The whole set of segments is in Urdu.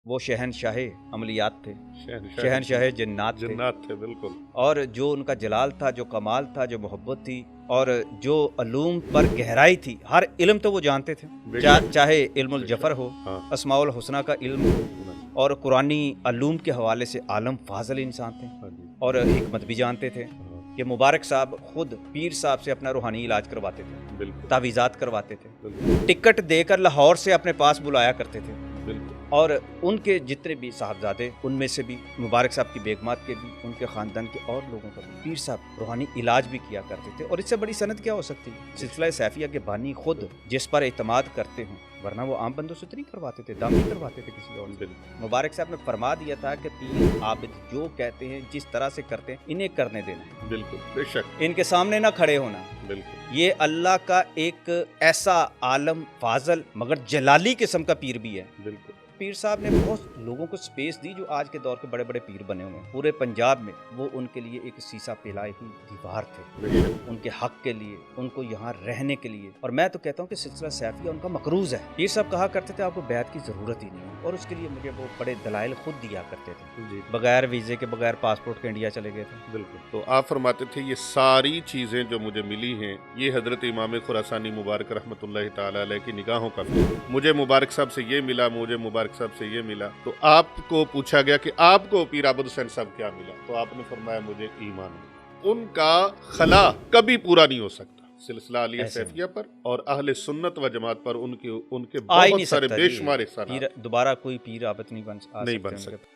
وہ شہنشاہ عملیات تھے، شہنشاہ شہنشاہ جنات تھے، جنات تھے، بالکل. اور جو ان کا جلال تھا، جو کمال تھا، جو محبت تھی، اور جو علوم پر گہرائی تھی، ہر علم تو وہ جانتے تھے، بے شک. چاہے علم بے الجفر شک. ہو، ہاں. اسماء الحسنہ کا علم ہو، اور قرآنی علوم کے حوالے سے عالم فاضل انسان تھے، ہاں جی. اور حکمت بھی جانتے تھے ہاں. کہ مبارک صاحب خود پیر صاحب سے اپنا روحانی علاج کرواتے تھے، بالکل. تعویذات کرواتے تھے، بالکل. ٹکٹ دے کر لاہور سے اپنے پاس بلایا کرتے تھے، بالکل. اور ان کے جتنے بھی صاحبزادے، ان میں سے بھی مبارک صاحب کی بیگمات کے بھی، ان کے خاندان کے اور لوگوں کا بھی پیر صاحب روحانی علاج بھی کیا کرتے تھے. اور اس سے بڑی سند کیا ہو سکتی ہے؟ سلسلہ سیفیہ کے بانی خود جس پر اعتماد کرتے ہوں، ورنہ وہ عام بندوں سے تو نہیں کرواتے تھے، دام نہیں کرواتے تھے کسی اور سے. مبارک صاحب نے فرما دیا تھا کہ پیر عابد جو کہتے ہیں، جس طرح سے کرتے ہیں، انہیں کرنے دینا، بالکل. بے شک. ان کے سامنے نہ کھڑے ہونا. بالکل. یہ اللہ کا ایک ایسا عالم فاضل مگر جلالی قسم کا پیر بھی ہے. بالکل. پیر صاحب نے بہت لوگوں کو سپیس دی جو آج کے دور کے بڑے بڑے پیر بنے ہوئے ہیں. پورے پنجاب میں وہ ان کے لیے ایک سیسا پھیلائے ہوئی دیوار تھے، ان کے حق کے لیے، ان کو یہاں رہنے کے لیے. اور میں تو کہتا ہوں کہ سلسلہ سیفیہ ان کا مقروض ہے. پیر صاحب کہا کرتے تھے آپ کو بیعت کی ضرورت ہی نہیں ہے، اور اس کے لیے مجھے وہ بڑے دلائل خود دیا کرتے تھے. جی. بغیر ویزے کے، بغیر پاسپورٹ کے انڈیا چلے گئے تھے. بالکل. تو آپ فرماتے تھے یہ ساری چیزیں جو مجھے ملی ہیں یہ حضرت امام خراسانی مبارک رحمۃ اللہ تعالی علیہ کی نگاہوں کا فیض. مجھے مبارک صاحب سے یہ ملا، مجھے مبارک صاحب سے یہ ملا. تو آپ کو پوچھا گیا کہ آپ کو پیر عابد حسین صاحب کیا ملا، تو آپ نے فرمایا مجھے ایمان ملا. ان کا خلا کبھی پورا نہیں ہو سکتا سلسلہ علیہ سیفیہ پر اور اہل سنت و جماعت پر. ان کے آ ہی بہت نہیں سارے سکتا بے جی، شمار احسانات. پیر دوبارہ کوئی پیر عابد نہیں نہیں بن سکتے. سکتا.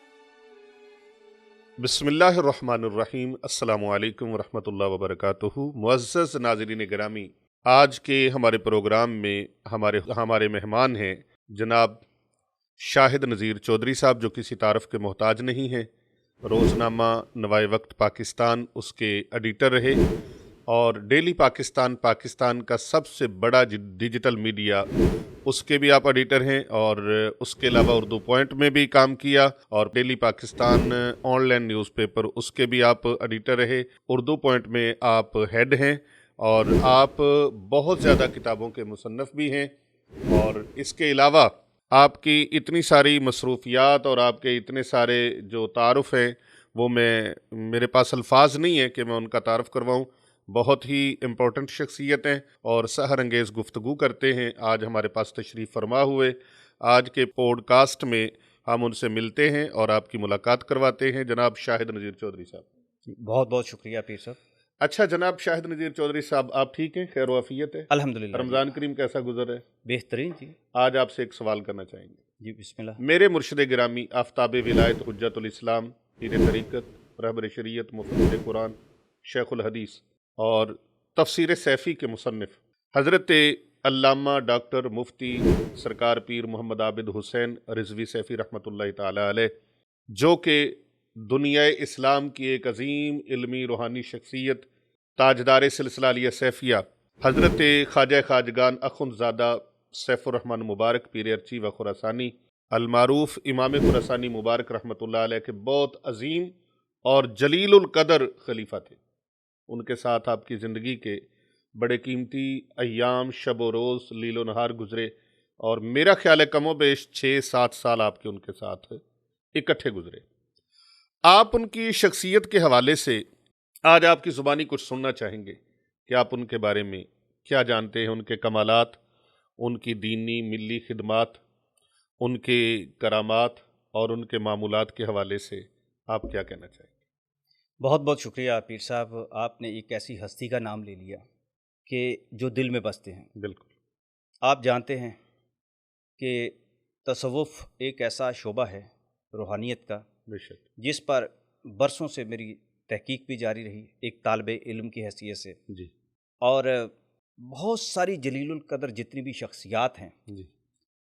بسم اللہ الرحمن الرحیم. السلام علیکم ورحمۃ اللہ وبرکاتہ. معزز ناظرین گرامی، آج کے ہمارے پروگرام میں ہمارے مہمان ہیں جناب شاہد نذیر چودھری صاحب، جو کسی تعارف کے محتاج نہیں ہیں. روزنامہ نوائے وقت پاکستان اس کے ایڈیٹر رہے، اور ڈیلی پاکستان کا سب سے بڑا ڈیجیٹل میڈیا اس کے بھی آپ ایڈیٹر ہیں، اور اس کے علاوہ اردو پوائنٹ میں بھی کام کیا، اور daily Pakistan online news paper اس کے بھی آپ ایڈیٹر رہے. اردو پوائنٹ میں آپ ہیڈ ہیں، اور آپ بہت زیادہ کتابوں کے مصنف بھی ہیں. اور اس کے علاوہ آپ کی اتنی ساری مصروفیات اور آپ کے اتنے سارے جو تعارف ہیں وہ میرے پاس الفاظ نہیں ہیں کہ میں ان کا تعارف کرواؤں. بہت ہی امپورٹنٹ شخصیت ہیں اور سحر انگیز گفتگو کرتے ہیں. آج ہمارے پاس تشریف فرما ہوئے. آج کے پوڈ کاسٹ میں ہم ان سے ملتے ہیں اور آپ کی ملاقات کرواتے ہیں. جناب شاہد نذیر چودھری صاحب. بہت بہت شکریہ پیر صاحب. اچھا جناب شاہد نذیر چودھری صاحب، آپ ٹھیک ہیں؟ خیر و عافیت ہے؟ الحمدللہ. رمضان کریم کیسا گزر ہے؟ بہترین جی. آج آپ سے ایک سوال کرنا چاہیں گے. جی بسم اللہ. میرے مرشد گرامی، آفتاب ولایت، حجت الاسلام، پیر طریقت، رہبر شریعت، مفسر قرآن، شیخ الحدیث اور تفسیر سیفی کے مصنف حضرت علامہ ڈاکٹر مفتی سرکار پیر محمد عابد حسین رضوی سیفی رحمۃ اللہ تعالی علیہ، جو کہ دنیا اسلام کی ایک عظیم علمی روحانی شخصیت، تاجدار سلسلہ علیہ سیفیہ، حضرت خواجہ خواجگان اخندزادہ سیف الرحمن مبارک پیر ارچی و خراسانی المعروف امام خراسانی مبارک رحمۃ اللہ علیہ کے بہت عظیم اور جلیل القدر خلیفہ تھے. ان کے ساتھ آپ کی زندگی کے بڑے قیمتی ایام، شب و روز، لیل و نہار گزرے، اور میرا خیال ہے کم و بیش 6-7 سال آپ کے ان کے ساتھ اکٹھے گزرے. آپ ان کی شخصیت کے حوالے سے آج آپ کی زبانی کچھ سننا چاہیں گے کہ آپ ان کے بارے میں کیا جانتے ہیں، ان کے کمالات، ان کی دینی ملی خدمات، ان کے کرامات اور ان کے معمولات کے حوالے سے آپ کیا کہنا چاہیں گے؟ بہت بہت شکریہ پیر صاحب. آپ نے ایک ایسی ہستی کا نام لے لیا کہ جو دل میں بستے ہیں. بالکل. آپ جانتے ہیں کہ تصوف ایک ایسا شعبہ ہے روحانیت کا بے شک. جس پر برسوں سے میری تحقیق بھی جاری رہی ایک طالب علم کی حیثیت سے. جی. اور بہت ساری جلیل القدر جتنی بھی شخصیات ہیں جی.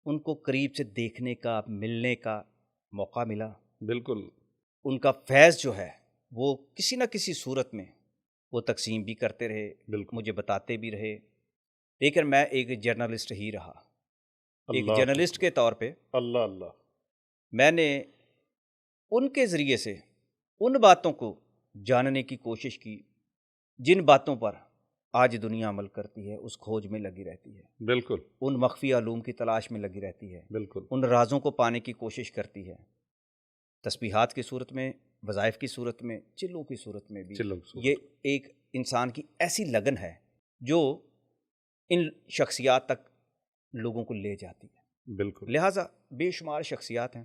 ان کو قریب سے دیکھنے کا، ملنے کا موقع ملا. بالکل. ان کا فیض جو ہے وہ کسی نہ کسی صورت میں وہ تقسیم بھی کرتے رہے، بالکل. مجھے بتاتے بھی رہے. لیکن میں ایک جرنلسٹ ہی رہا. ایک اللہ جرنلسٹ کے طور پہ اللہ اللہ میں نے ان کے ذریعے سے ان باتوں کو جاننے کی کوشش کی جن باتوں پر آج دنیا عمل کرتی ہے اس کھوج میں لگی رہتی ہے، بالکل ان مخفی علوم کی تلاش میں لگی رہتی ہے، بالکل ان رازوں کو پانے کی کوشش کرتی ہے، تسبیحات کی صورت میں، وظائف کی صورت میں، چلوں کی صورت میں بھی۔ چلو صورت یہ ایک انسان کی ایسی لگن ہے جو ان شخصیات تک لوگوں کو لے جاتی ہے۔ بالکل لہٰذا بے شمار شخصیات ہیں،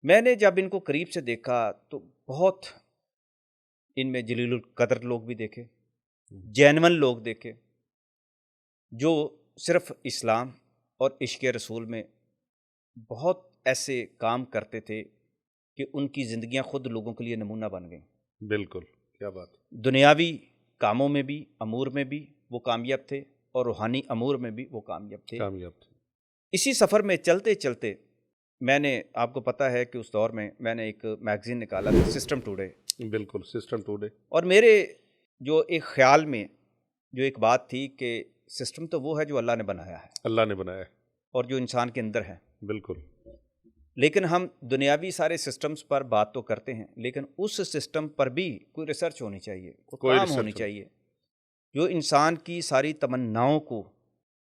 میں نے جب ان کو قریب سے دیکھا تو بہت ان میں جلیل القدر لوگ بھی دیکھے، جینون لوگ دیکھے، جو صرف اسلام اور عشق رسول میں بہت ایسے کام کرتے تھے کہ ان کی زندگیاں خود لوگوں کے لیے نمونہ بن گئیں۔ بالکل، کیا بات، دنیاوی کاموں میں بھی، امور میں بھی وہ کامیاب تھے، اور روحانی امور میں بھی وہ کامیاب تھے۔ کامیاب تھے۔ اسی سفر میں چلتے چلتے میں نے، آپ کو پتہ ہے کہ اس دور میں میں نے ایک میگزین نکالا تھا، سسٹم ٹوڈے، بالکل سسٹم ٹوڈے، اور میرے جو ایک خیال میں جو ایک بات تھی کہ سسٹم تو وہ ہے جو اللہ نے بنایا ہے اللہ نے بنایا ہے، اور جو انسان کے اندر ہے، بالکل لیکن ہم دنیاوی سارے سسٹمز پر بات تو کرتے ہیں، لیکن اس سسٹم پر بھی کوئی ریسرچ ہونی چاہیے، کوئی کام ہونی چاہیے جو انسان کی ساری تمناؤں کو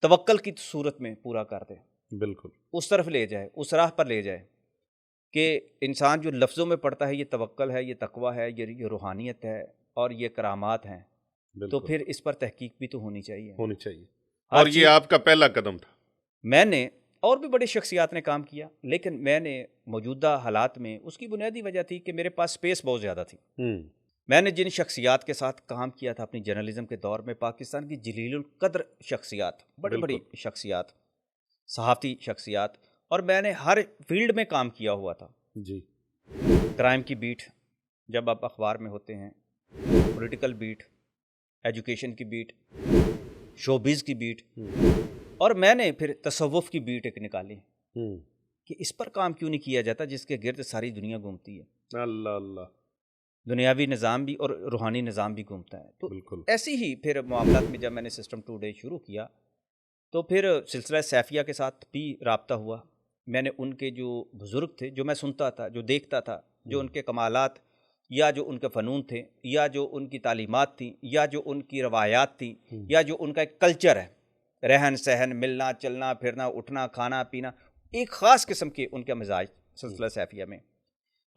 توکل کی صورت میں پورا کر دے، بالکل اس طرف لے جائے، اس راہ پر لے جائے کہ انسان جو لفظوں میں پڑھتا ہے یہ توکل ہے، یہ تقویٰ ہے، یہ روحانیت ہے اور یہ کرامات ہیں، تو بالکل پھر اس پر تحقیق بھی تو ہونی چاہیے۔ ہونی چاہیے، ہر اور یہ چیز- آپ کا پہلا قدم تھا۔ میں نے، اور بھی بڑی شخصیات نے کام کیا، لیکن میں نے موجودہ حالات میں، اس کی بنیادی وجہ تھی کہ میرے پاس سپیس بہت زیادہ تھی۔ میں نے جن شخصیات کے ساتھ کام کیا تھا اپنی جرنلزم کے دور میں، پاکستان کی جلیل القدر شخصیات، بڑی بڑی بالکل۔ شخصیات، صحافی شخصیات، اور میں نے ہر فیلڈ میں کام کیا ہوا تھا۔ جی، کرائم کی بیٹ جب آپ اخبار میں ہوتے ہیں، پولیٹیکل بیٹ، ایجوکیشن کی بیٹ، شوبز کی بیٹ، اور میں نے پھر تصوف کی بیٹ ایک نکالی کہ اس پر کام کیوں نہیں کیا جاتا جس کے گرد ساری دنیا گھومتی ہے، اللہ اللہ، دنیاوی نظام بھی اور روحانی نظام بھی گھومتا ہے۔ تو بالکل ایسی ہی پھر معاملات میں جب میں نے سسٹم ٹوڈے شروع کیا تو پھر سلسلہ سیفیہ کے ساتھ بھی رابطہ ہوا۔ میں نے ان کے جو بزرگ تھے، جو میں سنتا تھا، جو دیکھتا تھا، جو ان کے کمالات یا جو ان کے فنون تھے یا جو ان کی تعلیمات تھیں یا جو ان کی روایات تھیں یا جو ان کا ایک کلچر ہے، رہن سہن، ملنا چلنا پھرنا، اٹھنا کھانا پینا، ایک خاص قسم کے ان کا مزاج سلسلہ سیفیہ میں،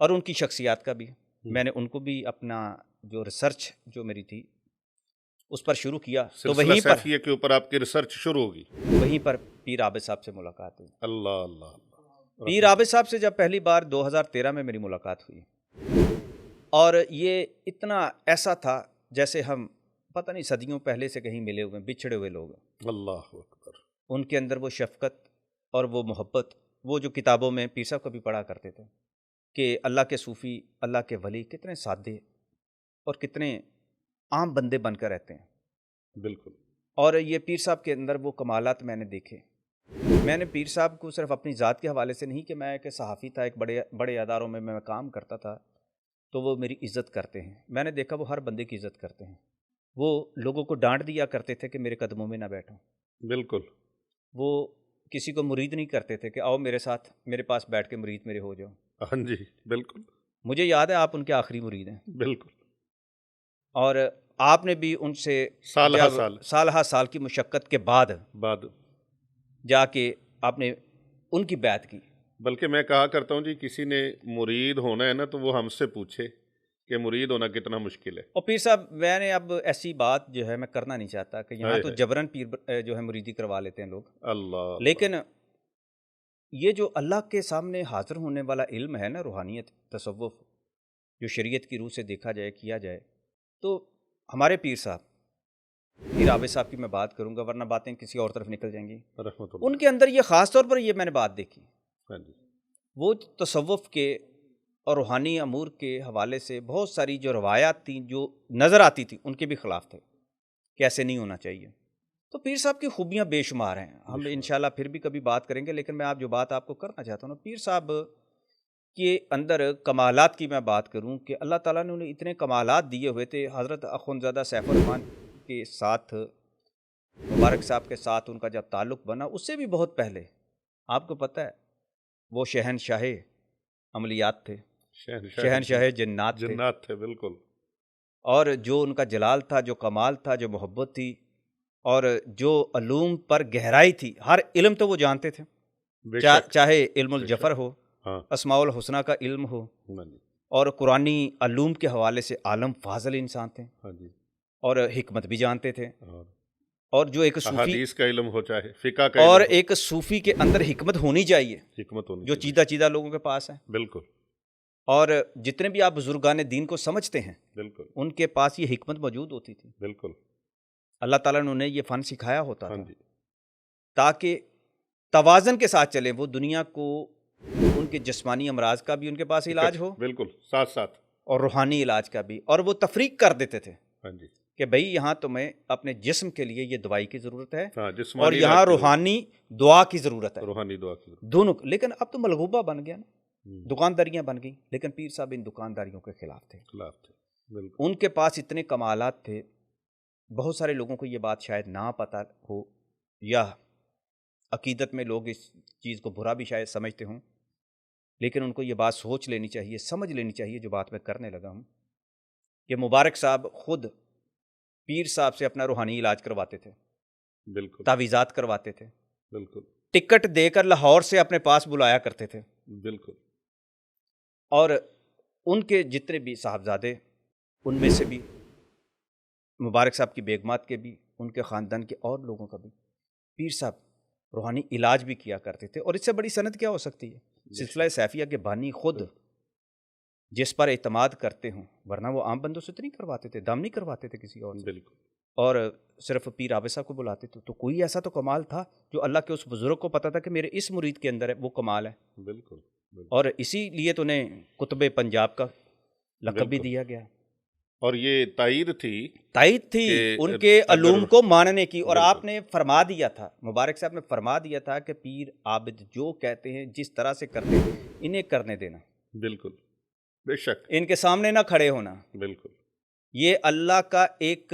اور ان کی شخصیات کا بھی، میں نے ان کو بھی اپنا جو ریسرچ جو میری تھی اس پر شروع کیا۔ تو سلسلہ وہیں پر سیفیہ کے اوپر آپ کی ریسرچ شروع ہوگی۔ وہیں پر پیر عابد صاحب سے ملاقات ہوئی۔ اللہ اللہ اللہ، پیر عابد صاحب سے جب پہلی بار 2013 میں میری ملاقات ہوئی، اور یہ اتنا ایسا تھا جیسے ہم پتہ نہیں صدیوں پہلے سے کہیں ملے ہوئے، بچھڑے ہوئے لوگ۔ اللہ اکبر، ان کے اندر وہ شفقت اور وہ محبت، وہ جو کتابوں میں پیر صاحب کبھی پڑھا کرتے تھے کہ اللہ کے صوفی، اللہ کے ولی کتنے سادے اور کتنے عام بندے بن کر رہتے ہیں، بالکل اور یہ پیر صاحب کے اندر وہ کمالات میں نے دیکھے۔ میں نے پیر صاحب کو صرف اپنی ذات کے حوالے سے نہیں کہ میں ایک صحافی تھا، ایک بڑے اداروں میں کام کرتا تھا تو وہ میری عزت کرتے ہیں، میں نے دیکھا وہ ہر بندے کی عزت کرتے ہیں۔ وہ لوگوں کو ڈانٹ دیا کرتے تھے کہ میرے قدموں میں نہ بیٹھو، بالکل، وہ کسی کو مرید نہیں کرتے تھے کہ آؤ میرے ساتھ، میرے پاس بیٹھ کے مرید میرے ہو جاؤ۔ ہاں جی، بالکل مجھے یاد ہے آپ ان کے آخری مرید ہیں، بالکل، اور آپ نے بھی ان سے سال ہا جب سال سالہ سال کی مشقت کے بعد بعد، جا کے آپ نے ان کی بیعت کی۔ بلکہ میں کہا کرتا ہوں جی، کسی نے مرید ہونا ہے نا تو وہ ہم سے پوچھے کہ مرید ہونا کتنا مشکل ہے۔ اور پیر صاحب میں نے اب ایسی بات جو ہے میں کرنا نہیں چاہتا کہ یہاں تو جبراً پیر جو ہے مریدی کروا لیتے ہیں لوگ، اللہ، لیکن یہ جو اللہ کے سامنے حاضر ہونے والا علم ہے نا، روحانیت، تصوف، جو شریعت کی روح سے دیکھا جائے، کیا جائے، تو ہمارے پیر صاحب، پیر عابد صاحب کی میں بات کروں گا ورنہ باتیں کسی اور طرف نکل جائیں گی، رحمۃ ان اللہ، کے اندر یہ خاص طور پر یہ میں نے بات دیکھی، ہاں جی، وہ تصوف کے اور روحانی امور کے حوالے سے بہت ساری جو روایات تھیں جو نظر آتی تھیں ان کے بھی خلاف تھے کہ ایسے نہیں ہونا چاہیے۔ تو پیر صاحب کی خوبیاں بے شمار ہیں، ہم انشاءاللہ پھر بھی کبھی بات کریں گے، لیکن میں آپ جو بات آپ کو کرنا چاہتا ہوں نا، پیر صاحب کے اندر کمالات کی میں بات کروں کہ اللہ تعالیٰ نے انہیں اتنے کمالات دیے ہوئے تھے۔ حضرت اخوندزادہ سیف الرحمن کے ساتھ، مبارک صاحب کے ساتھ ان کا جب تعلق بنا، اس سے بھی بہت پہلے آپ کو پتہ ہے وہ شہنشاہ عملیات تھے، شہنشاہ جنات تھے، جنات تھے، بالکل، اور جو ان کا جلال تھا، جو کمال تھا، جو محبت تھی، اور جو علوم پر گہرائی تھی، ہر علم تو وہ جانتے تھے، بے شک چاہے علم بے الجفر شک ہو، ہاں اسماء الحسنہ کا علم ہو، ہاں جی اور قرآنی علوم کے حوالے سے عالم فاضل انسان تھے، ہاں جی اور حکمت بھی جانتے تھے، اور اور جو ایک صوفی، احادیث کا علم ہو چاہے فقہ کا اور علم ہو، ایک صوفی کے اندر حکمت ہونی چاہیے حکمت ہونی جو چاہیے چیدہ چیدہ لوگوں کے پاس ہے. بالکل اور جتنے بھی آپ بزرگان دین کو سمجھتے ہیں بالکل ان کے پاس یہ حکمت موجود ہوتی تھی. بالکل اللہ تعالیٰ نے انہیں یہ فن سکھایا ہوتا ہاں تھا جی تاکہ توازن کے ساتھ چلیں. وہ دنیا کو ان کے جسمانی امراض کا بھی ان کے پاس علاج ہو بالکل ساتھ ساتھ اور روحانی علاج کا بھی. اور وہ تفریق کر دیتے تھے ہاں جی کہ بھئی یہاں تمہیں اپنے جسم کے لیے یہ دوائی کی ضرورت ہے ہاں اور جسمانی یہاں علاج کی ضرورت، روحانی دعا کی ضرورت ہے، روحانی دعا کی ضرورت. دونوں. لیکن اب تو ملغوبہ بن گیا نا، ہوں، دکانداریاں بن گئی. لیکن پیر صاحب ان دکانداریوں کے خلاف تھے. خلاف تھے بالکل ان کے پاس اتنے کمالات تھے. بہت سارے لوگوں کو یہ بات شاید نہ پتہ ہو، یا عقیدت میں لوگ اس چیز کو برا بھی شاید سمجھتے ہوں، لیکن ان کو یہ بات سوچ لینی چاہیے، سمجھ لینی چاہیے جو بات میں کرنے لگا ہوں، کہ مبارک صاحب خود پیر صاحب سے اپنا روحانی علاج کرواتے تھے، بالکل تعویذات کرواتے تھے، بالکل ٹکٹ دے کر لاہور سے اپنے پاس بلایا کرتے تھے. بالکل اور ان کے جتنے بھی صاحبزادے، ان میں سے بھی مبارک صاحب کی بیگمات کے بھی، ان کے خاندان کے اور لوگوں کا بھی پیر صاحب روحانی علاج بھی کیا کرتے تھے. اور اس سے بڑی سند کیا ہو سکتی ہے؟ سلسلہ سیفیہ کے بانی خود جس پر اعتماد کرتے ہوں، ورنہ وہ عام بندوں سے تو نہیں کرواتے تھے، دم نہیں کرواتے تھے کسی اور سے، بالکل اور صرف پیر عابد صاحب کو بلاتے تھے. تو کوئی ایسا تو کمال تھا جو اللہ کے اس بزرگ کو پتہ تھا کہ میرے اس مرید کے اندر ہے، وہ کمال ہے. بالکل بالکل اور اسی لیے تو انہیں قطب پنجاب کا لقب بھی بالکل. دیا گیا. اور یہ تائید تھی تائید تھی کہ ان کے اگر علوم کو ماننے کی. اور بالکل آپ نے فرما دیا تھا، مبارک صاحب نے فرما دیا تھا کہ پیر عابد جو کہتے ہیں، جس طرح سے کرتے ہیں، انہیں کرنے دینا، بالکل بے شک ان کے سامنے نہ کھڑے ہونا. بالکل یہ اللہ کا ایک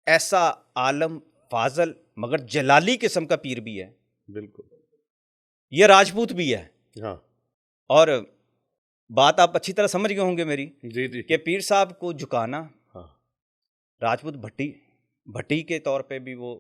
ایسا عالم فاضل مگر جلالی قسم کا پیر بھی ہے، بالکل یہ راجپوت بھی ہے. ہاں اور بات آپ اچھی طرح سمجھ گئے ہوں گے میری، جی جی کہ پیر صاحب کو جھکانا، ہاں راجپوت بھٹی کے طور پہ بھی وہ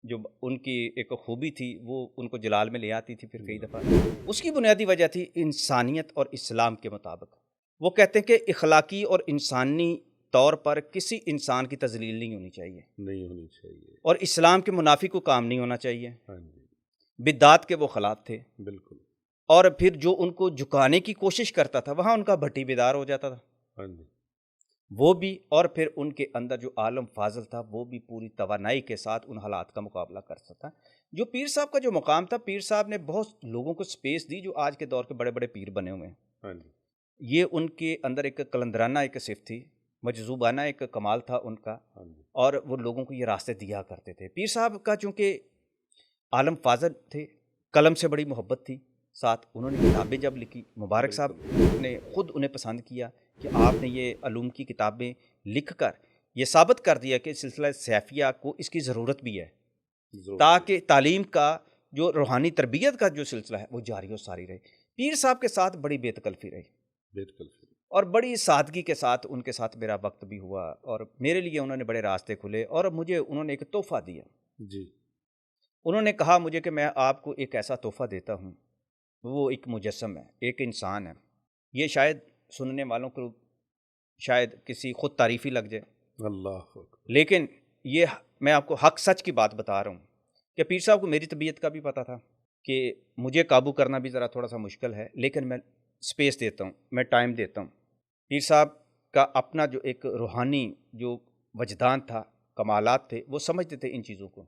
جو ان کی ایک خوبی تھی وہ ان کو جلال میں لے آتی تھی. پھر کئی دفعہ اس کی بنیادی وجہ تھی انسانیت اور اسلام کے مطابق. وہ کہتے ہیں کہ اخلاقی اور انسانی طور پر کسی انسان کی تذلیل نہیں ہونی چاہیے، نہیں ہونی چاہیے اور اسلام کے منافی کو کام نہیں ہونا چاہیے. ہاں جی بدعات کے وہ خلاف تھے. بالکل اور پھر جو ان کو جھکانے کی کوشش کرتا تھا وہاں ان کا بھٹی بیدار ہو جاتا تھا، ہاں جی وہ بھی. اور پھر ان کے اندر جو عالم فاضل تھا وہ بھی پوری توانائی کے ساتھ ان حالات کا مقابلہ کر سکتا. جو پیر صاحب کا جو مقام تھا، پیر صاحب نے بہت لوگوں کو سپیس دی جو آج کے دور کے بڑے بڑے پیر بنے ہوئے ہیں. ہاں جی یہ ان کے اندر ایک کلندرانہ ایک صفت تھی، مجذوبانہ ایک کمال تھا ان کا، ہاں جی اور وہ لوگوں کو یہ راستے دیا کرتے تھے. پیر صاحب کا چونکہ عالم فاضل تھے، قلم سے بڑی محبت تھی ساتھ. انہوں نے کتابیں جب لکھی، مبارک صاحب نے خود انہیں پسند کیا کہ آپ نے یہ علوم کی کتابیں لکھ کر یہ ثابت کر دیا کہ سلسلہ سیفیہ کو اس کی ضرورت بھی ہے، ضرور تاکہ تعلیم کا جو روحانی تربیت کا جو سلسلہ ہے وہ جاری و ساری رہے. پیر صاحب کے ساتھ بڑی بے تکلفی رہی، بالکل اور بڑی سادگی کے ساتھ ان کے ساتھ میرا وقت بھی ہوا، اور میرے لیے انہوں نے بڑے راستے کھلے. اور مجھے انہوں نے ایک تحفہ دیا. جی انہوں نے کہا مجھے کہ میں آپ کو ایک ایسا تحفہ دیتا ہوں، وہ ایک مجسم ہے، ایک انسان ہے. یہ شاید سننے والوں کو شاید کسی خود تعریفی لگ جائے، اللہ اکبر لیکن یہ میں آپ کو حق سچ کی بات بتا رہا ہوں کہ پیر صاحب کو میری طبیعت کا بھی پتہ تھا کہ مجھے قابو کرنا بھی ذرا تھوڑا سا مشکل ہے، لیکن میں سپیس دیتا ہوں، میں ٹائم دیتا ہوں. پیر صاحب کا اپنا جو ایک روحانی جو وجدان تھا، کمالات تھے، وہ سمجھتے تھے ان چیزوں کو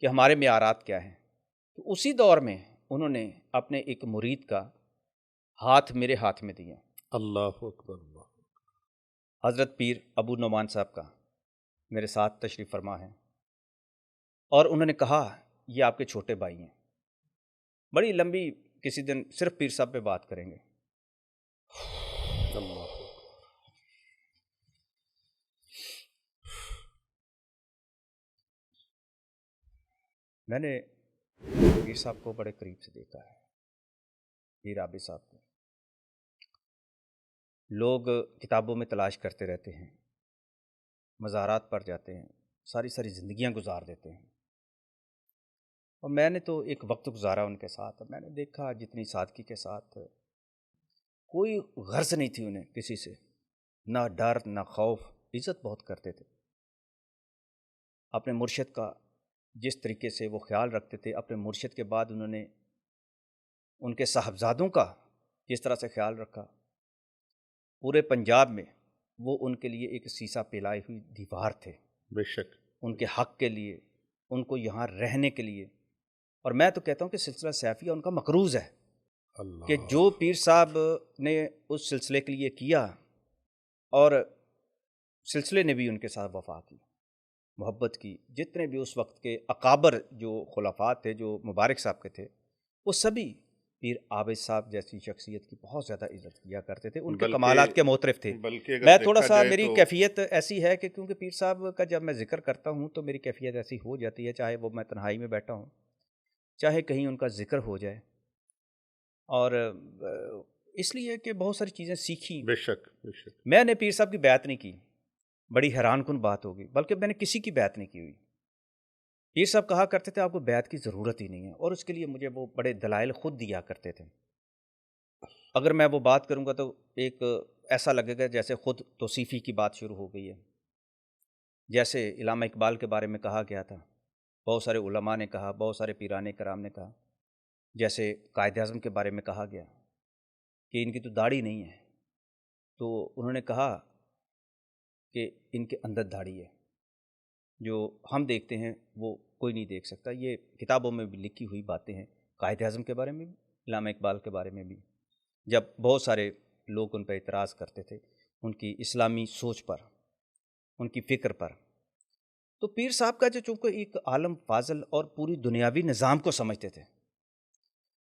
کہ ہمارے معیارات کیا ہیں. تو اسی دور میں انہوں نے اپنے ایک مرید کا ہاتھ میرے ہاتھ میں دیا، اللہ اکبر اللہ حضرت پیر ابو نعمان صاحب کا میرے ساتھ تشریف فرما ہے. اور انہوں نے کہا یہ آپ کے چھوٹے بھائی ہیں. بڑی لمبی کسی دن صرف پیر صاحب پہ بات کریں گے. اللہ اکبر. میں نے پیر صاحب کو بڑے قریب سے دیکھا ہے، پیر عابد صاحب کو. لوگ کتابوں میں تلاش کرتے رہتے ہیں، مزارات پر جاتے ہیں، ساری ساری زندگیاں گزار دیتے ہیں. اور میں نے تو ایک وقت گزارا ان کے ساتھ، میں نے دیکھا جتنی سادگی کے ساتھ، کوئی غرض نہیں تھی انہیں کسی سے، نہ ڈر نہ خوف، عزت بہت کرتے تھے. اپنے مرشد کا جس طریقے سے وہ خیال رکھتے تھے، اپنے مرشد کے بعد انہوں نے ان کے صاحبزادوں کا جس طرح سے خیال رکھا، پورے پنجاب میں وہ ان کے لیے ایک سیسا پلائی ہوئی دیوار تھے، بے شک. ان کے حق کے لیے، ان کو یہاں رہنے کے لیے. اور میں تو کہتا ہوں کہ سلسلہ سیفیہ ان کا مقروض ہے، اللہ. کہ جو پیر صاحب نے اس سلسلے کے لیے کیا اور سلسلے نے بھی ان کے ساتھ وفا کی، محبت کی. جتنے بھی اس وقت کے اکابر جو خلفاء تھے جو مبارک صاحب کے تھے، وہ سبھی پیر عابد صاحب جیسی شخصیت کی بہت زیادہ عزت کیا کرتے تھے، ان کے کمالات کے معترف تھے. بلکہ اگر میں تھوڑا دیکھا سا جائے میری تو کیفیت ایسی ہے کہ کیونکہ پیر صاحب کا جب میں ذکر کرتا ہوں تو میری کیفیت ایسی ہو جاتی ہے، چاہے وہ میں تنہائی میں بیٹھا ہوں، چاہے کہیں ان کا ذکر ہو جائے. اور اس لیے کہ بہت ساری چیزیں سیکھی. بے شک بے شک. میں نے پیر صاحب کی بیعت نہیں کی، بڑی حیران کن بات ہوگی، بلکہ میں نے کسی کی بیعت نہیں کی ہوئی. پیر صاحب کہا کرتے تھے آپ کو بیعت کی ضرورت ہی نہیں ہے، اور اس کے لیے مجھے وہ بڑے دلائل خود دیا کرتے تھے. اگر میں وہ بات کروں گا تو ایک ایسا لگے گا جیسے خود توصیفی کی بات شروع ہو گئی ہے. جیسے علامہ اقبال کے بارے میں کہا گیا تھا، بہت سارے علماء نے کہا، بہت سارے پیران کرام نے کہا. جیسے قائد اعظم کے بارے میں کہا گیا کہ ان کی تو داڑھی نہیں ہے، تو انہوں نے کہا کہ ان کے اندر داڑھی ہے، جو ہم دیکھتے ہیں وہ کوئی نہیں دیکھ سکتا. یہ کتابوں میں بھی لکھی ہوئی باتیں ہیں، قائد اعظم کے بارے میں بھی، علامہ اقبال کے بارے میں بھی. جب بہت سارے لوگ ان پہ اعتراض کرتے تھے ان کی اسلامی سوچ پر، ان کی فکر پر، تو پیر صاحب کا جو چونکہ ایک عالم فاضل اور پوری دنیاوی نظام کو سمجھتے تھے،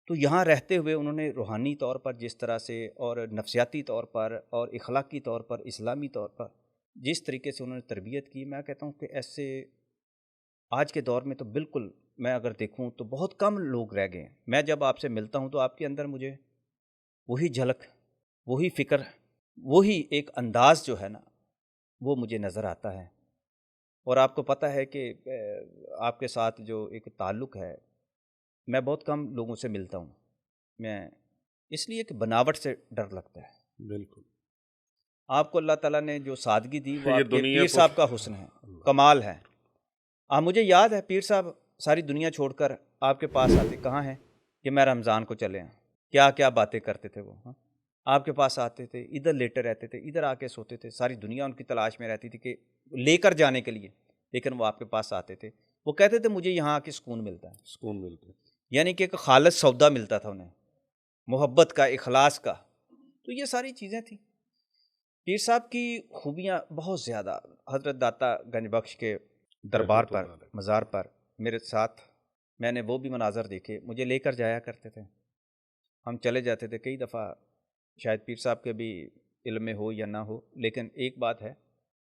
تو یہاں رہتے ہوئے انہوں نے روحانی طور پر جس طرح سے اور نفسیاتی طور پر اور اخلاقی طور پر، اسلامی طور پر جس طریقے سے انہوں نے تربیت کی، میں کہتا ہوں کہ ایسے آج کے دور میں تو بالکل میں اگر دیکھوں تو بہت کم لوگ رہ گئے ہیں. میں جب آپ سے ملتا ہوں تو آپ کے اندر مجھے وہی جھلک، وہی فکر، وہی ایک انداز جو ہے نا وہ مجھے نظر آتا ہے. اور آپ کو پتہ ہے کہ آپ کے ساتھ جو ایک تعلق ہے، میں بہت کم لوگوں سے ملتا ہوں، میں اس لیے کہ بناوٹ سے ڈر لگتا ہے. بالکل. آپ کو اللہ تعالیٰ نے جو سادگی دی وہ یہ آپ کے دنیا پیر کو صاحب کا حسن ہے، کمال ہے. مجھے یاد ہے پیر صاحب ساری دنیا چھوڑ کر آپ کے پاس آتے کہاں ہیں کہ میں رمضان کو چلے ہیں، کیا کیا باتیں کرتے تھے وہ. آپ کے پاس آتے تھے، ادھر لیٹے رہتے تھے، ادھر آ کے سوتے تھے، ساری دنیا ان کی تلاش میں رہتی تھی کہ لے کر جانے کے لیے، لیکن وہ آپ کے پاس آتے تھے. وہ کہتے تھے مجھے یہاں آ کے سکون ملتا ہے، سکون ملتا ہے. یعنی کہ ایک خالص سودا ملتا تھا انہیں، محبت کا، اخلاص کا. تو یہ ساری چیزیں تھیں. پیر صاحب کی خوبیاں بہت زیادہ. حضرت داتا گنج بخش کے دربار پر، مزار پر میرے ساتھ میں نے وہ بھی مناظر دیکھے، مجھے لے کر جایا کرتے تھے، ہم چلے جاتے تھے. کئی دفعہ شاید پیر صاحب کے بھی علم میں ہو یا نہ ہو، لیکن ایک بات ہے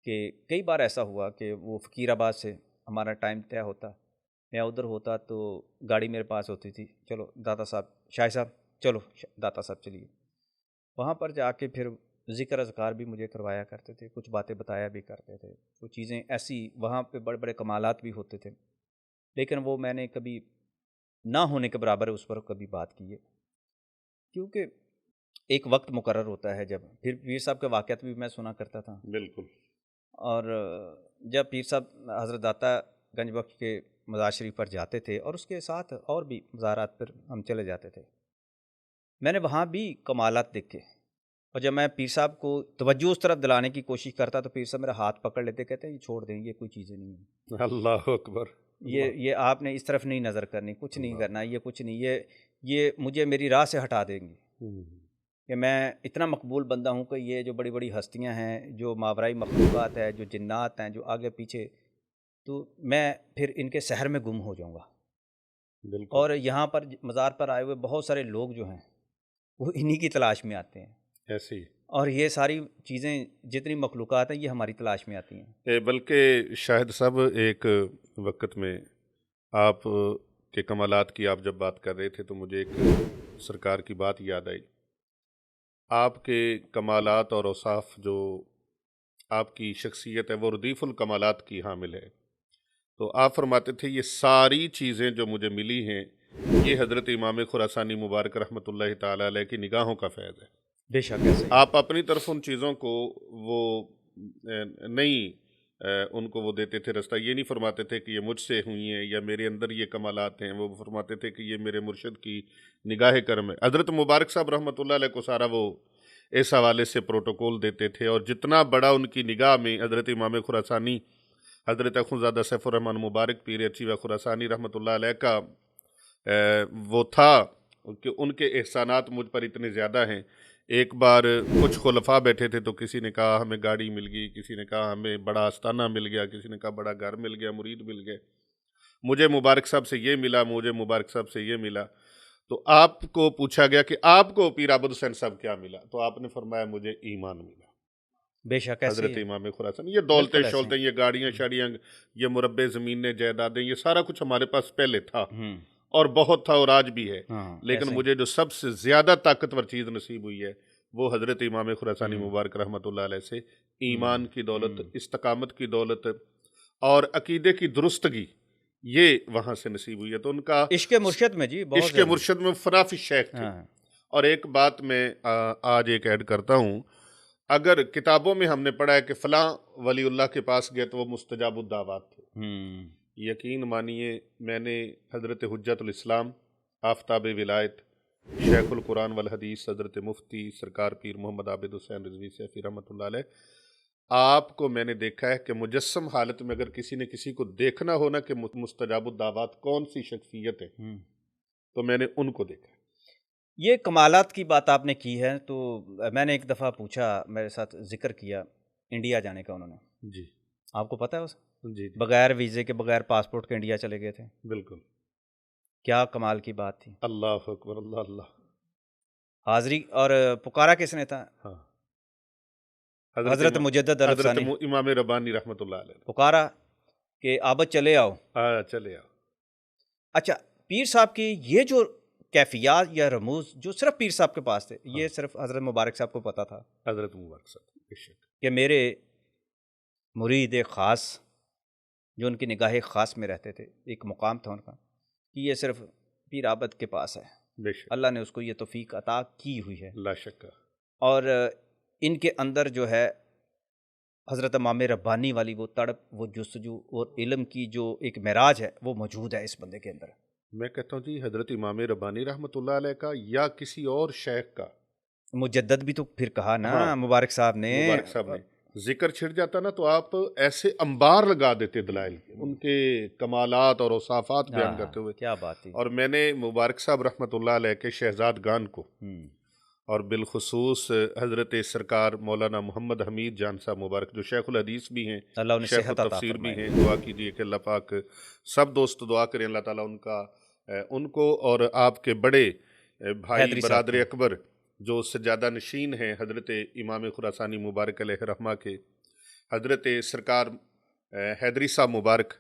کہ کئی بار ایسا ہوا کہ وہ فقیر آباد سے ہمارا ٹائم طے ہوتا، میں ادھر ہوتا تو گاڑی میرے پاس ہوتی تھی، چلو داتا صاحب، شاہ صاحب چلو داتا صاحب چلیے. وہاں پر جا کے پھر ذکر اذکار بھی مجھے کروایا کرتے تھے، کچھ باتیں بتایا بھی کرتے تھے، کچھ چیزیں ایسی وہاں پہ بڑے بڑے کمالات بھی ہوتے تھے، لیکن وہ میں نے کبھی نہ ہونے کے برابر اس پر کبھی بات کی ہے، کیونکہ ایک وقت مقرر ہوتا ہے. جب پھر پیر صاحب کے واقعات بھی میں سنا کرتا تھا. بالکل. اور جب پیر صاحب حضرت داتا گنج بخش کے مزار شریف پر جاتے تھے اور اس کے ساتھ اور بھی مزارات پر ہم چلے جاتے تھے، میں نے وہاں بھی کمالات دیکھے. اور جب میں پیر صاحب کو توجہ اس طرف دلانے کی کوشش کرتا تو پیر صاحب میرا ہاتھ پکڑ لیتے، کہتے ہیں یہ چھوڑ دیں، یہ کوئی چیزیں نہیں ہیں، اللہ اکبر. یہ آپ نے اس طرف نہیں نظر کرنی، کچھ نہیں کرنا، یہ کچھ نہیں، یہ مجھے میری راہ سے ہٹا دیں گے. کہ میں اتنا مقبول بندہ ہوں کہ یہ جو بڑی بڑی ہستیاں ہیں، جو ماورائی مخلوقات ہیں، جو جنات ہیں، جو آگے پیچھے، تو میں پھر ان کے سحر میں گم ہو جاؤں گا. بالکل. اور یہاں پر مزار پر آئے ہوئے بہت سارے لوگ جو ہیں وہ انہی کی تلاش میں آتے ہیں. ایسے ہی. اور یہ ساری چیزیں جتنی مخلوقات ہیں یہ ہماری تلاش میں آتی ہیں. بلکہ شاہد صاحب ایک وقت میں آپ کے کمالات کی آپ جب بات کر رہے تھے تو مجھے ایک سرکار کی بات یاد آئی. آپ کے کمالات اور اوصاف جو آپ کی شخصیت ہے وہ ردیف الکمالات کی حامل ہے. تو آپ فرماتے تھے یہ ساری چیزیں جو مجھے ملی ہیں یہ حضرت امام خراسانی مبارک رحمۃ اللہ تعالی علیہ کی نگاہوں کا فیض ہے۔ بے شک ایسے ہی ہے۔ آپ اپنی طرف ان چیزوں کو وہ نہیں ان کو وہ دیتے تھے رستہ، یہ نہیں فرماتے تھے کہ یہ مجھ سے ہوئی ہیں یا میرے اندر یہ کمالات ہیں، وہ فرماتے تھے کہ یہ میرے مرشد کی نگاہ کرم ہے۔ حضرت مبارک صاحب رحمۃ اللہ علیہ کو سارا وہ اس حوالے سے پروٹوکول دیتے تھے، اور جتنا بڑا ان کی نگاہ میں حضرت امام خراسانی حضرت اخوندزادہ سیف الرحمن مبارک پیر ارچیوہ خراسانی رحمۃ اللہ علیہ کا وہ تھا کہ ان کے احسانات مجھ پر اتنے زیادہ ہیں۔ ایک بار کچھ خلفاء بیٹھے تھے تو کسی نے کہا ہمیں گاڑی مل گئی، کسی نے کہا ہمیں بڑا آستانہ مل گیا، کسی نے کہا بڑا گھر مل گیا، مرید مل گئے، مجھے مبارک صاحب سے یہ ملا، مجھے مبارک صاحب سے یہ ملا۔ تو آپ کو پوچھا گیا کہ آپ کو پیر عبد حسین صاحب کیا ملا؟ تو آپ نے فرمایا مجھے ایمان ملا۔ بے شک ایسے حضرت ہی ہے۔ امام خراسانی، یہ دولتیں بالکل ایسے شولتیں، یہ گاڑیاں شاڑیاں، یہ مربع زمینیں جائیدادیں، یہ سارا کچھ ہمارے پاس پہلے تھا ہوں اور بہت تھا اور آج بھی ہے، ہاں لیکن ایسے ہی۔ مجھے جو سب سے زیادہ طاقتور چیز نصیب ہوئی ہے وہ حضرت امام خراسانی مبارک رحمۃ اللہ علیہ سے ایمان کی دولت، استقامت کی دولت اور عقیدے کی درستگی، یہ وہاں سے نصیب ہوئی ہے۔ تو ان کا عشق مرشد میں جی بہت عشق ضروری۔ مرشد میں فنافی شیخ تھے۔ ہاں اور ایک بات میں آج ایک ایڈ کرتا ہوں، اگر کتابوں میں ہم نے پڑھا ہے کہ فلاں ولی اللہ کے پاس گئے تو وہ مستجاب الدعوات تھے، ہوں یقین مانیے میں نے حضرت حجت الاسلام آفتاب ولایت شیخ القرآن والحدیث حضرت مفتی سرکار پیر محمد عابد حسین رضوی سیفی رحمۃ اللہ علیہ، آپ کو میں نے دیکھا ہے کہ مجسم حالت میں اگر کسی نے کسی کو دیکھنا ہونا کہ مستجاب الدعوات کون سی شخصیت ہے تو میں نے ان کو دیکھا ہے۔ یہ کمالات کی بات آپ نے کی ہے، تو میں نے ایک دفعہ پوچھا، میرے ساتھ ذکر کیا انڈیا جانے کا، انہوں نے، جی آپ کو پتہ ہے اس جی بغیر ویزے کے بغیر پاسپورٹ کے انڈیا چلے گئے تھے، بالکل، کیا کمال کی بات تھی۔ اللہ اکبر، اللہ اللہ، حاضری اور پکارا کس نے تھا؟ ہاں حضرت مجدد حضرت الفسانی امام ربانی رحمۃ اللہ علیہ، پکارا کہ عابد چلے آؤ۔ چلے آؤ۔ اچھا، پیر صاحب کی یہ جو کیفیات یا رموز جو صرف پیر صاحب کے پاس تھے، یہ صرف حضرت مبارک صاحب کو پتہ تھا حضرت مبارک صاحب بے شک، کہ میرے مرید خاص جو ان کی نگاہ خاص میں رہتے تھے، ایک مقام تھا ان کا کہ یہ صرف پیر عابد کے پاس ہے، بے شک، اللہ نے اس کو یہ توفیق عطا کی ہوئی ہے۔ لا شک، اور ان کے اندر جو ہے حضرت امام ربانی والی وہ تڑپ، وہ جستجو اور علم کی جو ایک معراج ہے وہ موجود ہے اس بندے کے اندر۔ میں کہتا ہوں جی حضرت امام ربانی رحمۃ اللہ علیہ کا یا کسی اور شیخ کا، مجدد بھی تو پھر کہا نا ہاں، مبارک صاحب نے، مبارک صاحب نے ذکر چھڑ جاتا نا تو آپ ایسے انبار لگا دیتے دلائل کے، ان کے کمالات اور اوصافات بیان کرتے ہوئے۔ کیا بات تھی۔ اور میں نے مبارک صاحب رحمۃ اللہ علیہ کے شہزادگان کو اور بالخصوص حضرت سرکار مولانا محمد حمید جان صاحب مبارک جو شیخ الحدیث بھی ہیں، اللہ انہیں شیخ صحت عطا التفسیر بھی فرمائے۔ ہیں، دعا کیجیے کہ اللہ پاک سب دوست دعا کریں اللہ تعالیٰ ان کو اور آپ کے بڑے بھائی حیدری صاحب برادر اکبر جو سجادہ نشین ہیں حضرت امام خراسانی مبارک علیہ رحمہ کے، حضرت سرکار حیدری صاحب مبارک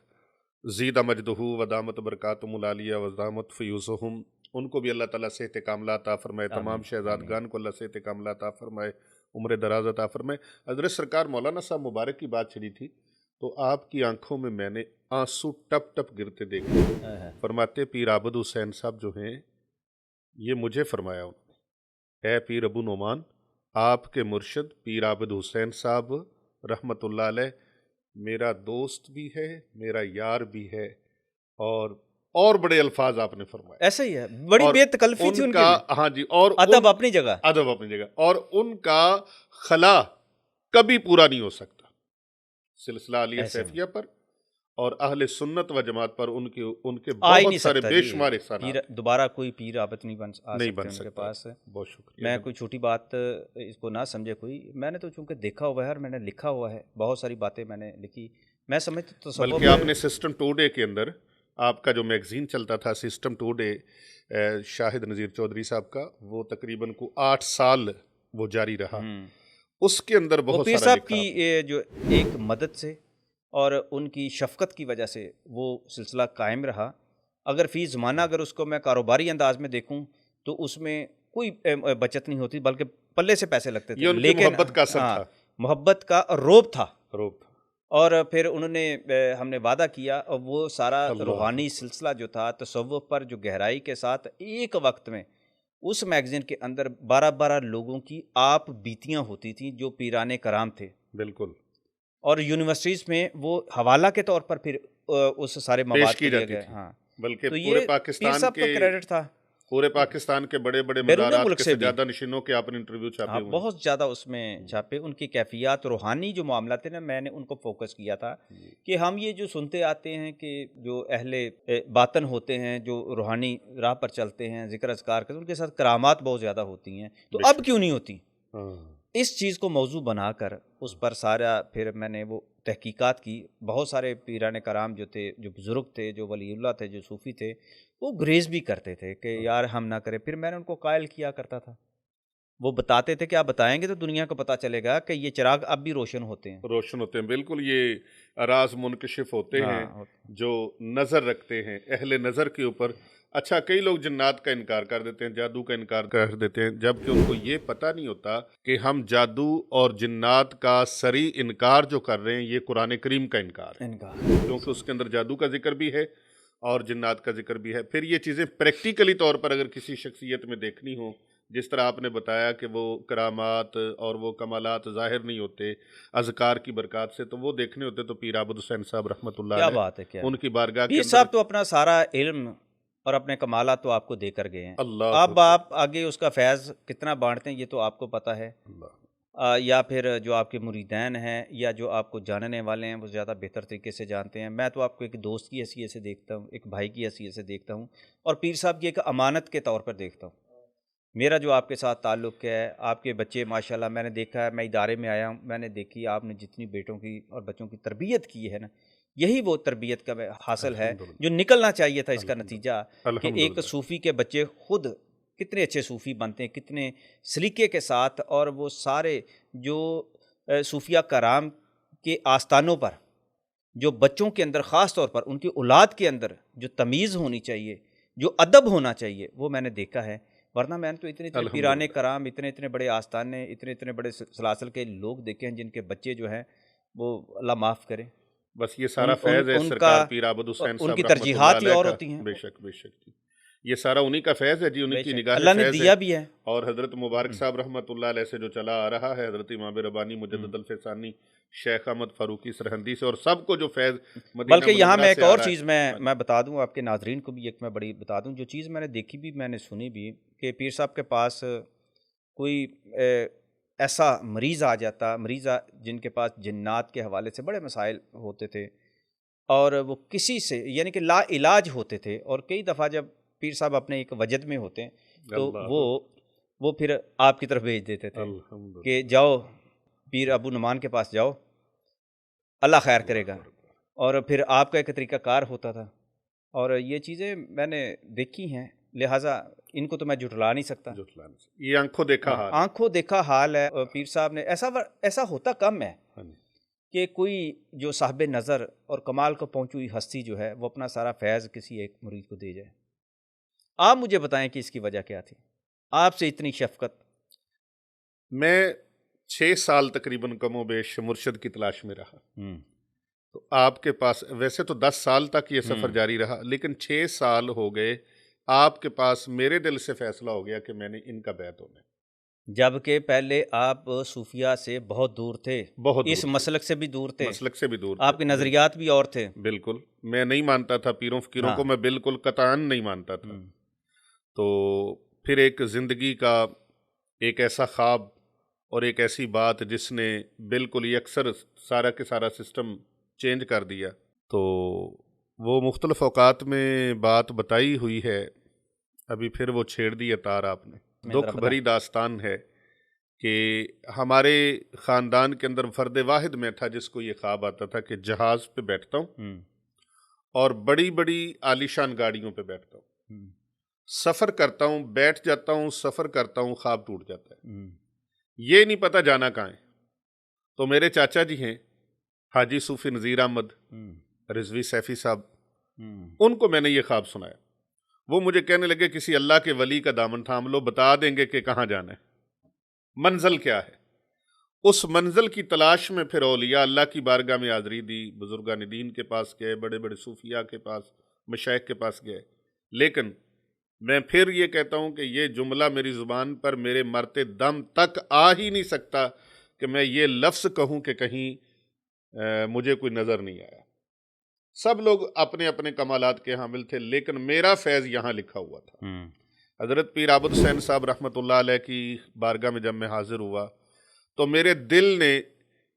زید مجدہ ودامت برکاتہم العالیہ وزامت فیوزہم، ان کو بھی اللہ تعالیٰ صحت کاملہ عطا فرمائے، تمام شہزادگان کو اللہ صحت کاملہ عطا فرمائے، عمر دراز عطا فرمائے۔ حضرت سرکار مولانا صاحب مبارک کی بات چلی تھی تو آپ کی آنکھوں میں میں نے آنسو ٹپ ٹپ گرتے دیکھے۔ فرماتے پیر عابد حسین صاحب جو ہیں یہ مجھے فرمایا انہوں نے، اے پیر ابو نعمان، آپ کے مرشد پیر عابد حسین صاحب رحمۃ اللہ علیہ میرا دوست بھی ہے، میرا یار بھی ہے، اور بڑے الفاظ آپ نے فرمائے۔ ایسا ہی ہے، بڑی بے تکلفی تھی ان کا، کی، ہاں جی، اور ادب اپنی جگہ، ادب اپنی جگہ، اور ان کا خلا کبھی پورا نہیں ہو سکتا سلسلہ علیہ سیفیہ پر اور اہل سنت و جماعت پر، ان کے بہت سارے بے شمار احسانات۔ دوبارہ کوئی پیر عابد نہیں بن سکتا ان کے پاس۔ بہت شکریہ۔ میں کوئی چھوٹی بات اس کو نہ سمجھے کوئی، میں نے تو چونکہ دیکھا ہوا ہے اور میں نے لکھا ہوا ہے، بہت ساری باتیں میں نے لکھی، میں سمجھتا تو بلکہ آپ نے سسٹم ٹوڈے کے اندر آپ کا جو میگزین چلتا تھا سسٹم ٹوڈے شاہد نذیر چودھری صاحب کا، وہ تقریباً کو 8 سال وہ جاری رہا، اس کے اندر بہت پیر سارا صاحب کی جو ایک مدد سے اور ان کی شفقت کی وجہ سے وہ سلسلہ قائم رہا۔ اگر فی زمانہ اگر اس کو میں کاروباری انداز میں دیکھوں تو اس میں کوئی بچت نہیں ہوتی، بلکہ پلے سے پیسے لگتے تھے، یہ ان کی لیکن محبت کا اثر تھا، محبت کا روب تھا، اور پھر انہوں نے ہم نے وعدہ کیا، اور وہ سارا اللہ روحانی سلسلہ جو تھا تصوف پر جو گہرائی کے ساتھ ایک وقت میں اس میگزین کے اندر 12 لوگوں کی آپ بیتیاں ہوتی تھیں جو پیران کرام تھے، بالکل اور یونیورسٹیز میں وہ حوالہ کے طور پر پھر اس سارے مواد پیش کو کی لیے جاتی گئے۔ تھی، ہاں، بلکہ تو پورے یہ پیر پاکستان صاحب کا کے کریڈٹ تھا، بڑے بڑے بیرون مزارات ملک کے سے بھی۔ سجادہ نشینوں کے آپ نے انٹرویو چھاپے ہاں، ہوئے ہیں۔ بہت زیادہ اس میں چھاپے، ان کی کیفیات روحانی جو معاملات تھے نا، میں نے ان کو فوکس کیا تھا کہ ہم یہ جو سنتے آتے ہیں کہ جو اہل باطن ہوتے ہیں، جو روحانی راہ پر چلتے ہیں، ذکر اذکار کرتے ہیں، ان کے ساتھ کرامات بہت زیادہ ہوتی ہیں، تو بے اب شک۔ کیوں نہیں ہوتی؟ ہاں، اس چیز کو موضوع بنا کر اس پر سارا پھر میں نے وہ تحقیقات کی۔ بہت سارے پیران کرام جو تھے، جو بزرگ تھے، جو ولی اللہ تھے، جو صوفی تھے، وہ گریز بھی کرتے تھے کہ یار ہم نہ کریں۔ پھر میں نے ان کو قائل کیا کرتا تھا، وہ بتاتے تھے کہ آپ بتائیں گے تو دنیا کو پتہ چلے گا کہ یہ چراغ اب بھی روشن ہوتے ہیں۔ روشن ہوتے ہیں، بالکل یہ راز منکشف ہوتے ہیں ہاں، جو نظر رکھتے ہیں اہل نظر کے اوپر۔ اچھا، کئی لوگ جنات کا انکار کر دیتے ہیں، جادو کا انکار کر دیتے ہیں، جبکہ ان کو یہ پتہ نہیں ہوتا کہ ہم جادو اور جنات کا صریح انکار جو کر رہے ہیں یہ قرآن کریم کا انکار ہے، کیونکہ اس کے اندر جادو کا ذکر بھی ہے اور جنات کا ذکر بھی ہے۔ پھر یہ چیزیں پریکٹیکلی طور پر اگر کسی شخصیت میں دیکھنی ہوں، جس طرح آپ نے بتایا کہ وہ کرامات اور وہ کمالات ظاہر نہیں ہوتے اذکار کی برکات سے، تو وہ دیکھنے ہوتے تو پیر عابد حسین صاحب رحمۃ اللہ کیا علیہ بات ہے، کیا ان کی بارگاہ کے پیر اندر۔ صاحب تو اپنا سارا علم اور اپنے کمالات تو آپ کو دے کر گئے ہیں، اللہ اب اکبر، آپ آگے اس کا فیض کتنا بانٹتے ہیں یہ تو آپ کو پتہ ہے، اللہ، یا پھر جو آپ کے مریدین ہیں یا جو آپ کو جاننے والے ہیں وہ زیادہ بہتر طریقے سے جانتے ہیں۔ میں تو آپ کو ایک دوست کی حیثیت سے دیکھتا ہوں، ایک بھائی کی حیثیت سے دیکھتا ہوں، اور پیر صاحب کی ایک امانت کے طور پر دیکھتا ہوں۔ میرا جو آپ کے ساتھ تعلق ہے، آپ کے بچے ماشاءاللہ میں نے دیکھا ہے، میں ادارے میں آیا ہوں، میں نے دیکھی آپ نے جتنی بیٹوں کی اور بچوں کی تربیت کی ہے نا، یہی وہ تربیت کا حاصل ہے الحمدللہ، جو نکلنا چاہیے تھا اس کا الحمدللہ، نتیجہ، کہ ایک الحمدللہ، صوفی کے بچے خود کتنے اچھے صوفی بنتے ہیں، کتنے سلیقے کے ساتھ، اور وہ سارے جو صوفیہ کرام کے آستانوں پر جو بچوں کے اندر خاص طور پر ان کی اولاد کے اندر جو تمیز ہونی چاہیے، جو ادب ہونا چاہیے، وہ میں نے دیکھا ہے۔ ورنہ میں نے تو اتنے پیرانے الحمدللہ، کرام، اتنے بڑے آستانے، اتنے بڑے سلاسل کے لوگ دیکھے ہیں جن کے بچے جو ہیں وہ اللہ معاف کرے، بس یہ سارا فیض ہے ان کا سرکار پیر عابد حسین ان صاحب کی رحمۃ اللہ ترجیحات ہی علیہ اور کا۔ ہوتی ہیں، بے شک، بے شک، یہ سارا انہی کا فیض ہے جی، انہی بے کی شک نگاہ اللہ نے فیض ہے، دیا بھی ہے۔ اور حضرت مبارک صاحب رحمۃ اللہ علیہ سے جو چلا آ رہا ہے، حضرت امام ربانی مجدد الفسانی شیخ احمد فاروقی سرہندی سے، اور سب کو جو فیض مدینہ بلکہ یہاں میں منورہ ایک سے آ اور رہا ہے۔ چیز میں بتا دوں آپ کے ناظرین کو بھی، ایک میں بڑی بتا دوں جو چیز میں نے دیکھی بھی، میں نے سنی بھی، کہ پیر صاحب کے پاس کوئی ایسا مریضہ جن کے پاس جنات کے حوالے سے بڑے مسائل ہوتے تھے، اور وہ کسی سے یعنی کہ لا علاج ہوتے تھے، اور کئی دفعہ جب پیر صاحب اپنے ایک وجد میں ہوتے ہیں تو اللہ وہ پھر آپ کی طرف بھیج دیتے تھے الحمدللہ، کہ جاؤ پیر ابو نعمان کے پاس جاؤ، اللہ خیر کرے گا، اور پھر آپ کا ایک طریقہ کار ہوتا تھا، اور یہ چیزیں میں نے دیکھی ہیں، لہٰذا ان کو تو میں جھٹلا نہیں سکتا۔ یہ آنکھوں دیکھا حال ہے۔ آنکھوں دیکھا حال ہے، اور پیر صاحب نے ایسا ہوتا کم ہے ہاں جی، کہ کوئی جو صاحب نظر اور کمال کو پہنچی ہوئی ہستی جو ہے وہ اپنا سارا فیض کسی ایک مرید کو دے جائے۔ آپ مجھے بتائیں کہ اس کی وجہ کیا تھی، آپ سے اتنی شفقت؟ میں 6 سال تقریباً کم و بیش مرشد کی تلاش میں رہا، تو آپ کے پاس ویسے تو 10 سال تک یہ سفر جاری رہا، لیکن 6 سال ہو گئے آپ کے پاس میرے دل سے فیصلہ ہو گیا کہ میں نے ان کا بیعت ہونا ہے۔ جبکہ پہلے آپ صوفیہ سے بہت دور تھے، بہت اس دور تھے، مسلک سے بھی دور تھے، مسلک سے بھی دور آپ کے تھے، نظریات بھی اور تھے۔ بالکل میں نہیں مانتا تھا پیروں فقیروں ہاں۔ کو، میں بالکل قطعاً نہیں مانتا تھا۔ تو پھر ایک زندگی کا ایک ایسا خواب اور ایک ایسی بات جس نے بالکل یکسر سارا کے سارا سسٹم چینج کر دیا، تو وہ مختلف اوقات میں بات بتائی ہوئی ہے، ابھی پھر وہ چھیڑ دی تار آپ نے۔ دکھ بھری داستان ہے کہ ہمارے خاندان کے اندر فرد واحد میں تھا جس کو یہ خواب آتا تھا کہ جہاز پہ بیٹھتا ہوں اور بڑی بڑی عالیشان گاڑیوں پہ بیٹھتا ہوں، سفر کرتا ہوں، بیٹھ جاتا ہوں، سفر کرتا ہوں، خواب ٹوٹ جاتا ہے، یہ نہیں پتہ جانا کہاں ہے۔ تو میرے چاچا جی ہیں حاجی صوفی نذیر احمد رضوی سیفی صاحب، ان کو میں نے یہ خواب سنایا، وہ مجھے کہنے لگے کسی اللہ کے ولی کا دامن تھام لو، بتا دیں گے کہ کہاں جانا ہے، منزل کیا ہے۔ اس منزل کی تلاش میں پھر اولیاء اللہ کی بارگاہ میں حاضری دی، بزرگان دین کے پاس گئے، بڑے بڑے صوفیاء کے پاس، مشائخ کے پاس گئے، لیکن میں پھر یہ کہتا ہوں کہ یہ جملہ میری زبان پر میرے مرتے دم تک آ ہی نہیں سکتا کہ میں یہ لفظ کہوں کہ کہیں مجھے کوئی نظر نہیں آیا۔ سب لوگ اپنے اپنے کمالات کے حامل تھے، لیکن میرا فیض یہاں لکھا ہوا تھا۔ حضرت پیر عابد حسین صاحب رحمۃ اللہ علیہ کی بارگاہ میں جب میں حاضر ہوا تو میرے دل نے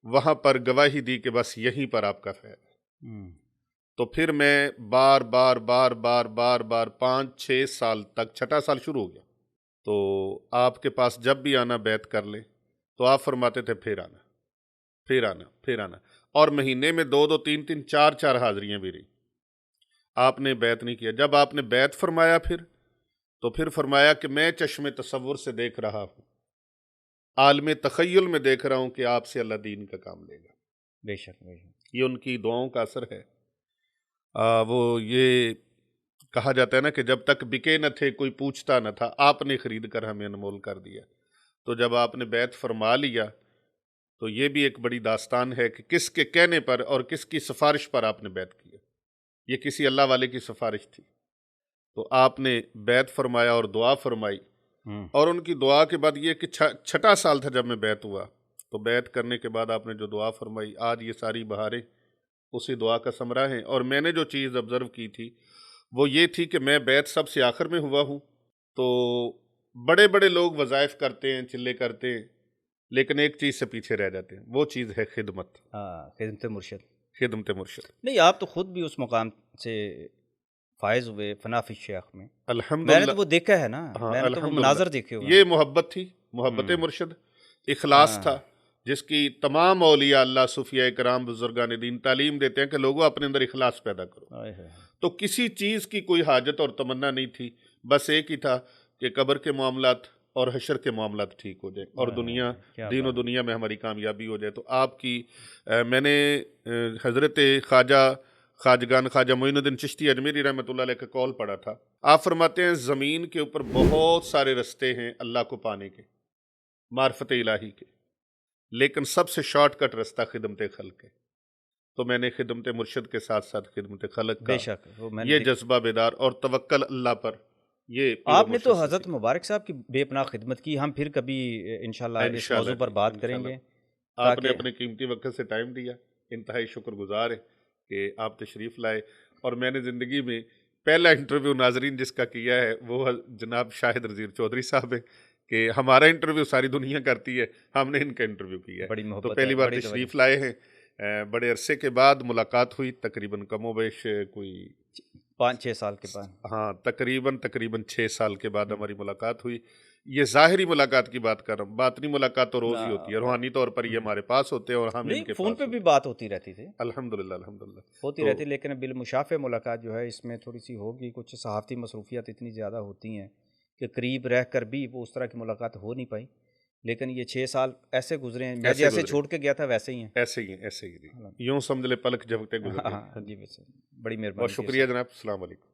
وہاں پر گواہی دی کہ بس یہیں پر آپ کا فیض ہے۔ تو پھر میں بار بار 5-6 سال تک، 6واں سال شروع ہو گیا، تو آپ کے پاس جب بھی آنا بیعت کر لیں تو آپ فرماتے تھے پھر آنا، پھر آنا، پھر آنا، اور مہینے میں 2-2 3-3 4-4 حاضریاں بھی رہی۔ آپ نے بیعت نہیں کیا۔ جب آپ نے بیعت فرمایا تو پھر فرمایا کہ میں چشم تصور سے دیکھ رہا ہوں، عالم تخیل میں دیکھ رہا ہوں کہ آپ سے اللہ دین کا کام لے گا۔ بے شک بے شک، یہ ان کی دعاؤں کا اثر ہے۔ وہ یہ کہا جاتا ہے نا کہ جب تک بکے نہ تھے کوئی پوچھتا نہ تھا، آپ نے خرید کر ہمیں انمول کر دیا۔ تو جب آپ نے بیعت فرما لیا تو یہ بھی ایک بڑی داستان ہے کہ کس کے کہنے پر اور کس کی سفارش پر آپ نے بیعت کیا۔ یہ کسی اللہ والے کی سفارش تھی۔ تو آپ نے بیعت فرمایا اور دعا فرمائی، اور ان کی دعا کے بعد یہ کہ 6واں سال تھا جب میں بیعت ہوا، تو بیعت کرنے کے بعد آپ نے جو دعا فرمائی، آج یہ ساری بہاریں اسی دعا کا ثمرہ ہیں۔ اور میں نے جو چیز آبزرو کی تھی وہ یہ تھی کہ میں بیعت سب سے آخر میں ہوا ہوں، تو بڑے بڑے لوگ وظائف کرتے ہیں، چلے کرتے ہیں، لیکن ایک چیز سے پیچھے رہ جاتے ہیں، وہ چیز ہے خدمت، خدمت مرشد۔ خدمت مرشد۔ نہیں، آپ تو خود بھی اس مقام سے فائز ہوئے، فنا فی الشیخ میں۔ میں نے الحمدللہ، تو وہ دیکھا ہے نا، ہاں میں نے تو وہ الحمدللہ، مناظر دیکھے ہوئے ہیں۔ یہ محبت تھی، محبت مرشد، اخلاص تھا، جس کی تمام اولیاء اللہ، صوفیاء کرام، بزرگان دین تعلیم دیتے ہیں کہ لوگوں اپنے اندر اخلاص پیدا کرو۔ تو کسی چیز کی کوئی حاجت اور تمنا نہیں تھی، بس ایک ہی تھا کہ قبر کے معاملات اور حشر کے معاملات ٹھیک ہو جائیں اور دنیا، دین و دنیا میں ہماری کامیابی ہو جائے۔ تو آپ کی میں نے حضرت خواجگان خواجہ معین الدین چشتی اجمیری رحمۃ اللہ علیہ کا قول پڑھا تھا۔ آپ فرماتے ہیں زمین کے اوپر بہت سارے رستے ہیں اللہ کو پانے کے، معرفت الہی کے، لیکن سب سے شارٹ کٹ رستہ خدمت خلق ہے۔ تو میں نے خدمت مرشد کے ساتھ ساتھ خدمت خلق کا بے شک یہ جذبہ بیدار اور توکل اللہ پر، یہ آپ نے تو حضرت مبارک صاحب کی بے پناہ خدمت کی۔ ہم پھر کبھی انشاءاللہ اس موضوع پر بات کریں گے۔ آپ نے اپنے قیمتی وقت سے ٹائم دیا، انتہائی شکر گزار ہے کہ آپ تشریف لائے۔ اور میں نے زندگی میں پہلا انٹرویو ناظرین جس کا کیا ہے وہ جناب شاہد رضیر چودھری صاحب ہیں، کہ ہمارا انٹرویو ساری دنیا کرتی ہے، ہم نے ان کا انٹرویو کیا ہے، تو پہلی بار تشریف لائے ہیں۔ بڑے عرصے کے بعد ملاقات ہوئی، تقریباً کم و بیش کوئی 5-6 سال کے بعد، ہاں تقریباً 6 سال کے بعد ہماری ملاقات ہوئی۔ یہ ظاہری ملاقات کی بات کر رہا ہوں، باطنی ملاقات تو روز ہی ہوتی ہے، روحانی طور پر یہ ہمارے پاس ہوتے ہیں اور ہم ان کے پاس فون پہ بھی بات ہوتی رہتی تھی، الحمدللہ الحمدللہ ہوتی رہتی، لیکن بالمشافہ ملاقات جو ہے اس میں تھوڑی سی ہوگی، کچھ صحافتی مصروفیات اتنی زیادہ ہوتی ہیں کہ قریب رہ کر بھی وہ اس طرح کی ملاقات ہو نہیں پائی۔ لیکن یہ 6 سال ایسے گزرے ہیں، میں جیسے چھوڑ کے گیا تھا ویسے ہی ہیں، ایسے ہی یوں سمجھ لے پلک جھپکتے گزرے۔ جی، بڑی مہربانی، اور شکریہ جناب، السلام علیکم۔